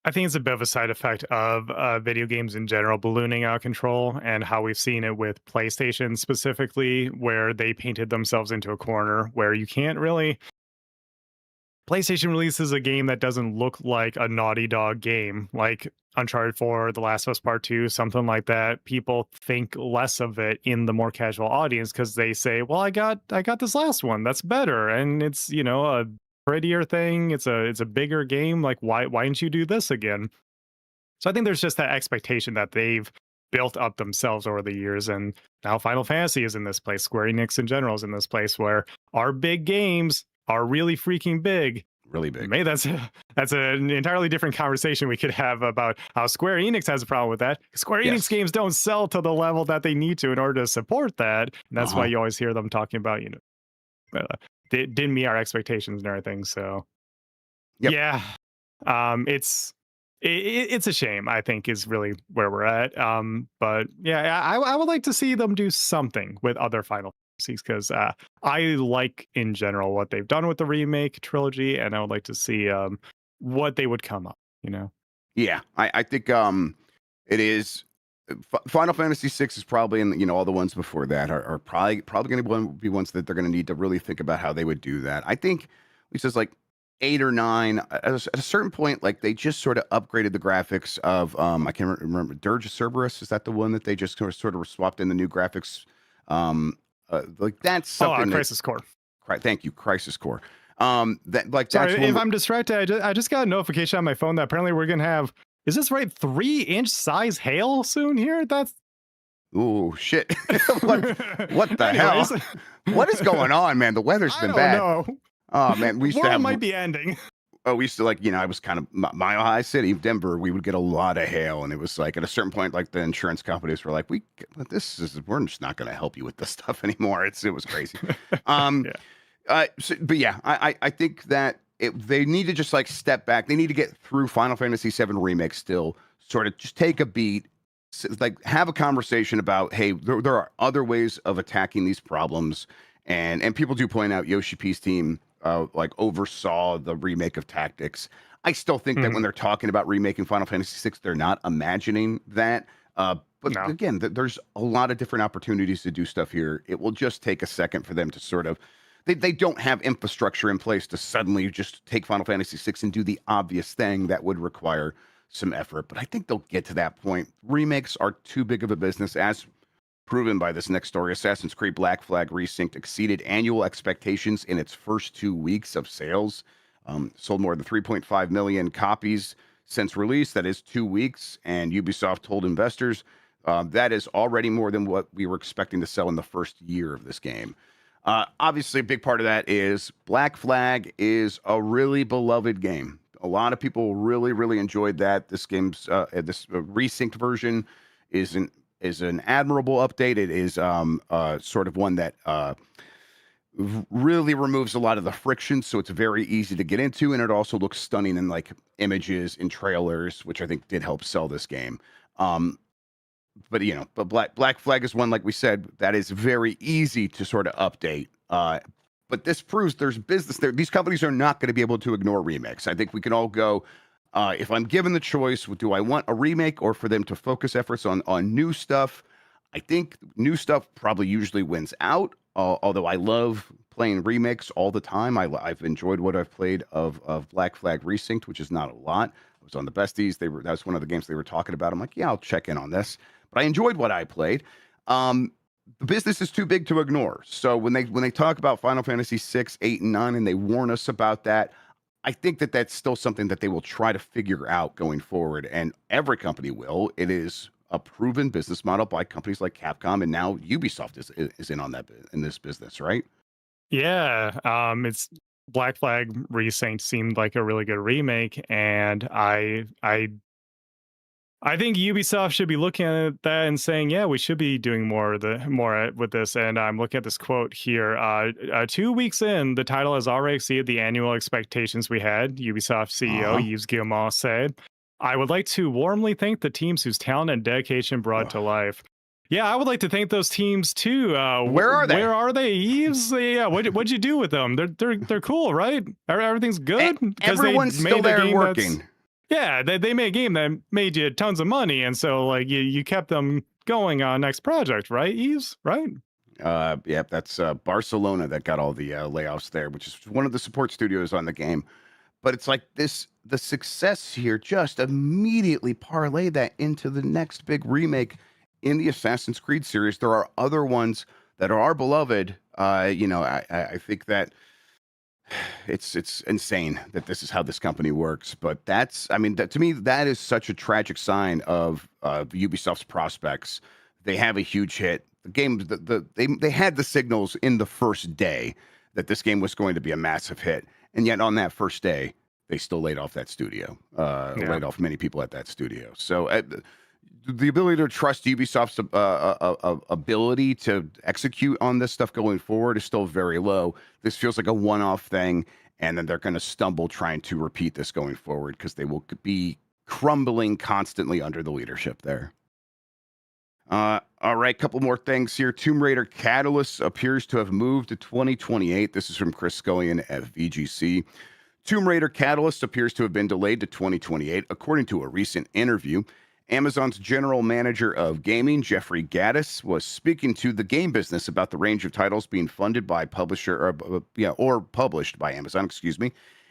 I think it's a bit of a side effect of video games in general ballooning out of control, and how we've seen it with PlayStation specifically, where they painted themselves into a corner where you can't really. PlayStation releases a game that doesn't look like a Naughty Dog game, like Uncharted 4, The Last of Us Part 2, something like that. People think less of it in the more casual audience because they say, "Well, I got this last one that's better, and it's a prettier thing. It's a bigger game. Like why didn't you do this again?" So I think there's just that expectation that they've built up themselves over the years, and now Final Fantasy is in this place. Square Enix in general is in this place where our big games are really freaking big. Really big. Maybe that's an entirely different conversation we could have about how Square Enix has a problem with that. Square Enix games don't sell to the level that they need to in order to support that. And that's why you always hear them talking about, didn't meet our expectations and everything. So, yeah, it's a shame, I think, is really where we're at. But yeah, I would like to see them do something with other Final Fantasies, because I like in general what they've done with the remake trilogy, and I would like to see what they would come up. Yeah, I think it is. Final Fantasy VI is probably, and all the ones before that are probably going to be ones that they're going to need to really think about how they would do that. I think it says like 8 or 9 at a certain point, like they just sort of upgraded the graphics of I can't remember, Dirge of Cerberus, is that the one that they just sort of swapped in the new graphics? Like that's something. Crisis Core. Thank you, Crisis Core. That like Sorry, that's if I'm distracted, I just got a notification on my phone that apparently we're gonna have, is this right, 3-inch size hail soon here? That's oh shit. what the hell? What is going on, man? The weather's been bad. Know. Oh man, we used to have might be ending. Oh, we used to I was kind of Mile High City, Denver. We would get a lot of hail, and it was like at a certain point, like the insurance companies were like, we're just not going to help you with this stuff anymore. It was crazy. But yeah, I think that they need to just like step back. They need to get through Final Fantasy VII Remake still, sort of just take a beat, like have a conversation about, hey, there are other ways of attacking these problems, and people do point out Yoshi-P's team like oversaw the remake of Tactics. I still think that when they're talking about remaking Final Fantasy VI, they're not imagining that. Again, there's a lot of different opportunities to do stuff here. It will just take a second for them to sort of, they don't have infrastructure in place to suddenly just take Final Fantasy VI and do the obvious thing that would require some effort. But I think they'll get to that point. Remakes are too big of a business, as proven by this next story. Assassin's Creed Black Flag Resynced exceeded annual expectations in its first 2 weeks of sales. Sold more than 3.5 million copies since release. That is 2 weeks. And Ubisoft told investors that is already more than what we were expecting to sell in the first year of this game. Obviously, a big part of that is Black Flag is a really beloved game. A lot of people really, really enjoyed that. This game's this resynced version is an admirable update. It is sort of one that really removes a lot of the friction, so it's very easy to get into, and it also looks stunning in like images and trailers, which I think did help sell this game. But Black Flag is one, like we said, that is very easy to sort of update. But this proves there's business there. These companies are not going to be able to ignore remakes. I think we can all go, if I'm given the choice, do I want a remake or for them to focus efforts on new stuff? I think new stuff probably usually wins out, although I love playing remakes all the time. I've enjoyed what I've played of Black Flag Resynced, which is not a lot. I was on the besties. That was one of the games they were talking about. I'm like, yeah, I'll check in on this. But I enjoyed what I played. The business is too big to ignore. So when they talk about Final Fantasy 6, 8, and 9, and they warn us about that, I think that that's still something that they will try to figure out going forward, and every company will. It is a proven business model by companies like Capcom, and now Ubisoft is in on that in this business, right? Yeah, it's Black Flag Resynced seemed like a really good remake, and I think Ubisoft should be looking at that and saying, yeah, we should be doing more with this. And I'm looking at this quote here. 2 weeks in, the title has already exceeded the annual expectations we had. Ubisoft CEO Yves Guillemot said, "I would like to warmly thank the teams whose talent and dedication brought to life." Yeah, I would like to thank those teams too. Where are they? Where are they, Yves? Yeah, what'd you do with them? They're cool, right? Everything's good. Everyone's still there working. Yeah, they made a game that made you tons of money, and so like you kept them going on next project, right? Eves, right? Yep, that's Barcelona that got all the layoffs there, which is one of the support studios on the game. But it's like this the success here just immediately parlayed that into the next big remake in the Assassin's Creed series. There are other ones that are beloved. I think that it's insane that this is how this company works. But to me, that is such a tragic sign of Ubisoft's prospects. They have a huge hit. The game, they had the signals in the first day that this game was going to be a massive hit, and yet on that first day, they still laid off that studio, laid off many people at that studio. So the ability to trust Ubisoft's ability to execute on this stuff going forward is still very low. This feels like a one-off thing, and then they're going to stumble trying to repeat this going forward because they will be crumbling constantly under the leadership there. All right, couple more things here. Tomb Raider Catalyst appears to have moved to 2028. This is from Chris Scullion at VGC. Tomb Raider Catalyst appears to have been delayed to 2028, according to a recent interview. Amazon's general manager of gaming, Jeffrey Gaddis, was speaking to the game business about the range of titles being funded by or published by Amazon,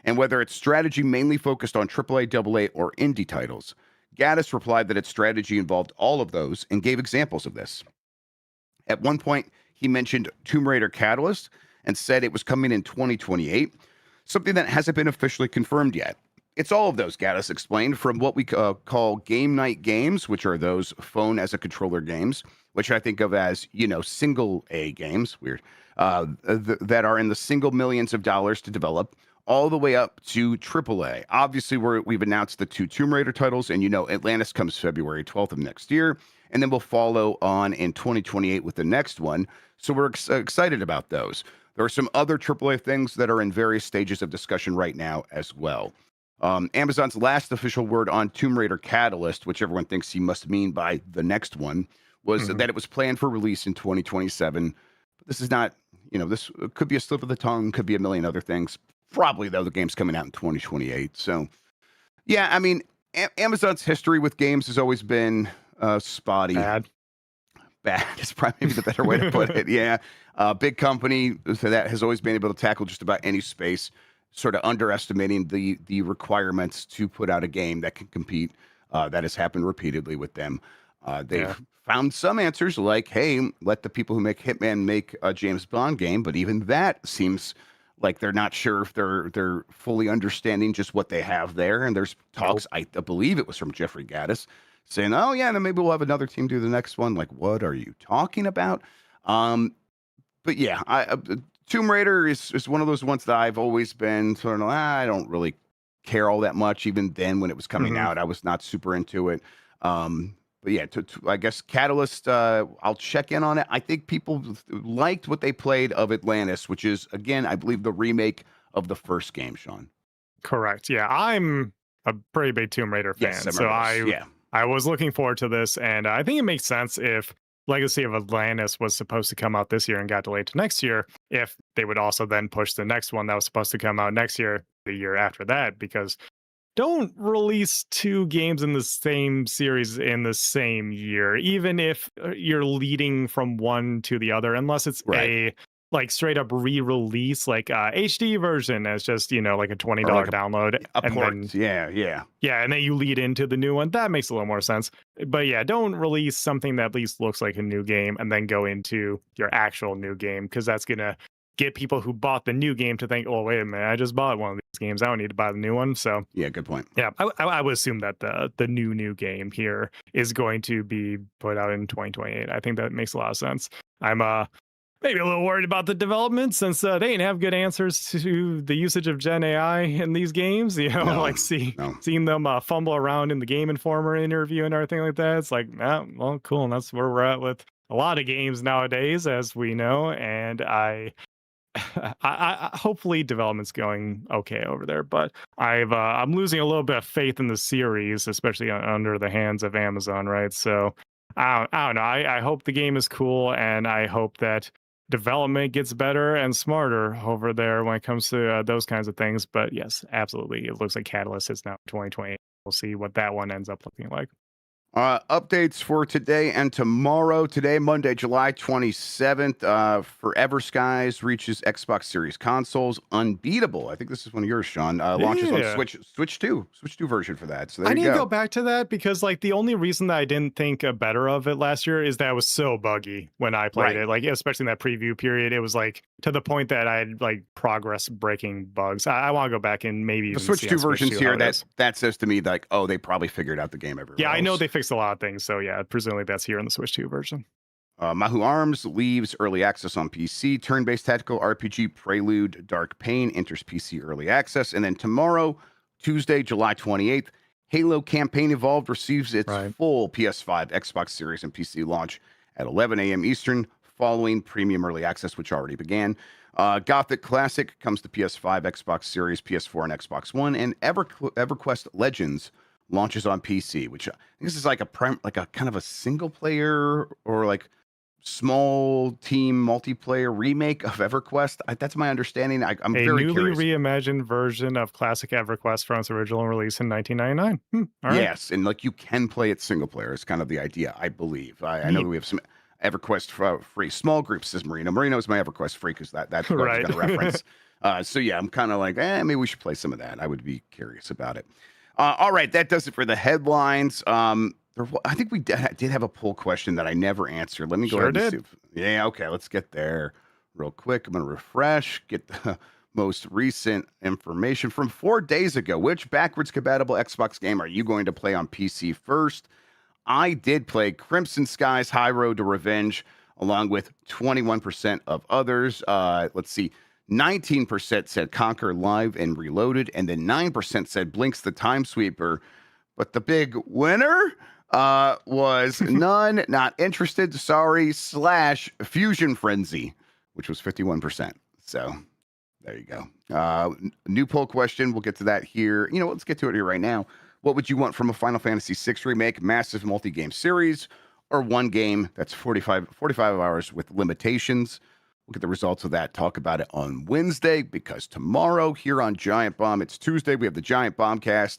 and whether its strategy mainly focused on AAA, AA, or indie titles. Gaddis replied that its strategy involved all of those and gave examples of this. At one point, he mentioned Tomb Raider Catalyst and said it was coming in 2028, something that hasn't been officially confirmed yet. It's all of those, Gaddis explained, from what we call game night games, which are those phone as a controller games, which I think of as, single A games, weird, that are in the single millions of dollars to develop, all the way up to AAA. Obviously, we've announced the 2 Tomb Raider titles, and Atlantis comes February 12th of next year, and then we'll follow on in 2028 with the next one. So we're excited about those. There are some other AAA things that are in various stages of discussion right now as well. Amazon's last official word on Tomb Raider Catalyst, which everyone thinks he must mean by the next one, was that it was planned for release in 2027. But this is not, this could be a slip of the tongue, could be a million other things. Probably, though, the game's coming out in 2028. So, yeah, Amazon's history with games has always been spotty. Bad is probably maybe the better way to put it. Yeah. Big company that has always been able to tackle just about any space, sort of underestimating the requirements to put out a game that can compete. That has happened repeatedly with them. They've found some answers like, hey, let the people who make Hitman make a James Bond game. But even that seems like they're not sure if they're fully understanding just what they have there. And there's talks, I believe it was from Jeffrey Gaddis, saying, oh, yeah, then maybe we'll have another team do the next one. Like, what are you talking about? But yeah, Tomb Raider is one of those ones that I've always been sort of, I don't really care all that much. Even then, when it was coming out, I was not super into it. But yeah, I guess Catalyst, I'll check in on it. I think people liked what they played of Atlantis, which is, again, I believe the remake of the first game, Sean. Correct. Yeah, I'm a pretty big Tomb Raider fan. Yes, so I was looking forward to this, and I think it makes sense if Legacy of Atlantis was supposed to come out this year and got delayed to next year, if they would also then push the next one that was supposed to come out next year, the year after that, because don't release 2 games in the same series in the same year, even if you're leading from one to the other, unless it's a straight up re-release, like HD version as just, like a $20 download. And then you lead into the new one. That makes a little more sense. But yeah, don't release something that at least looks like a new game and then go into your actual new game, because that's going to get people who bought the new game to think, oh, wait a minute, I just bought one of these games. I don't need to buy the new one. So yeah, good point. Yeah, I would assume that the new game here is going to be put out in 2028. I think that makes a lot of sense. I'm maybe a little worried about the development, since they didn't have good answers to the usage of Gen AI in these games. Seeing them fumble around in the Game Informer interview and everything like that. It's like, well, cool. And that's where we're at with a lot of games nowadays, as we know. And I hopefully development's going okay over there, but I'm losing a little bit of faith in the series, especially under the hands of Amazon, right? So I don't know. I hope the game is cool, and I hope that development gets better and smarter over there when it comes to those kinds of things. But yes, absolutely, it looks like Catalyst is now 2020. we'll see what that one ends up looking like. Updates for today and tomorrow. Today, Monday, July 27th. Forever Skies reaches Xbox Series consoles. Unbeatable. I think this is one of yours, Sean. Launches on Switch 2 version for that. So there I you need go. to go back to that because like the only reason that I didn't think better of it last year is that it was so buggy when I played it. Like especially in that preview period, it was like to the point that I had like progress breaking bugs. I want to go back and maybe the even Switch see 2 on Switch versions 2 here. how it is. That says to me like, oh, they probably figured out the game everywhere. Yeah, I know else. they fixed a lot of things. So yeah, presumably that's here in the Switch 2 version. Mahu Arms leaves early access on PC. Turn-based tactical RPG Prelude Dark Pain enters PC early access. And then tomorrow, Tuesday, July 28th, Halo Campaign Evolved receives its full PS5, Xbox Series, and PC launch at 11 a.m. Eastern, following premium early access, which already began. Gothic Classic comes to PS5, Xbox Series, PS4, and Xbox One. And EverQuest Legends launches on PC, which I think this is like a kind of a single player or like small team multiplayer remake of EverQuest. That's my understanding. I'm very curious. A newly reimagined version of classic EverQuest from its original release in 1999. Yes, and like you can play it single player. It's kind of the idea, I believe. I know that we have some EverQuest free small groups, says Marino. Marino is my EverQuest free because that's what I was going to reference. So yeah, I'm kind of like, maybe we should play some of that. I would be curious about it. All right, that does it for the headlines. I think we did have a poll question that I never answered. Let me go ahead and see. Yeah, okay, let's get there real quick. I'm going to refresh, get the most recent information from 4 days ago. Which backwards compatible Xbox game are you going to play on PC first? I did play Crimson Skies High Road to Revenge, along with 21% of others. Let's see. 19% said Conquer Live and Reloaded, and then 9% said Blinks the Time Sweeper. But the big winner was none, not interested, sorry, / Fusion Frenzy, which was 51%. So there you go. New poll question. We'll get to that here. Let's get to it here right now. What would you want from a Final Fantasy VI remake, massive multi-game series, or one game that's 45 hours with limitations? We'll get the results of that, talk about it on Wednesday, because tomorrow here on Giant Bomb, it's Tuesday, we have the Giant Bombcast.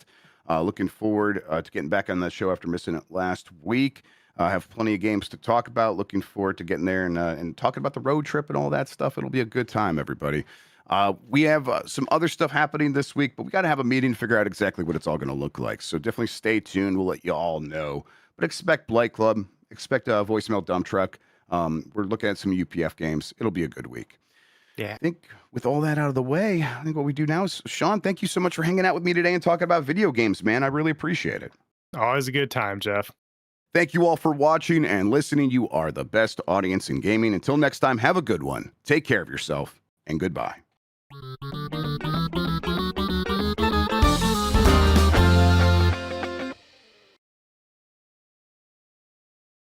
Looking forward to getting back on the show after missing it last week. I have plenty of games to talk about. Looking forward to getting there and talking about the road trip and all that stuff. It'll be a good time, everybody. We have some other stuff happening this week, but we got to have a meeting to figure out exactly what it's all going to look like. So definitely stay tuned. We'll let you all know. But expect Blight Club. Expect a voicemail dump truck. We're looking at some UPF games. It'll be a good week. Yeah. I think with all that out of the way, I think what we do now is, Sean, thank you so much for hanging out with me today and talking about video games, man. I really appreciate it. Always a good time, Jeff. Thank you all for watching and listening. You are the best audience in gaming. Until next time, have a good one. Take care of yourself, and goodbye.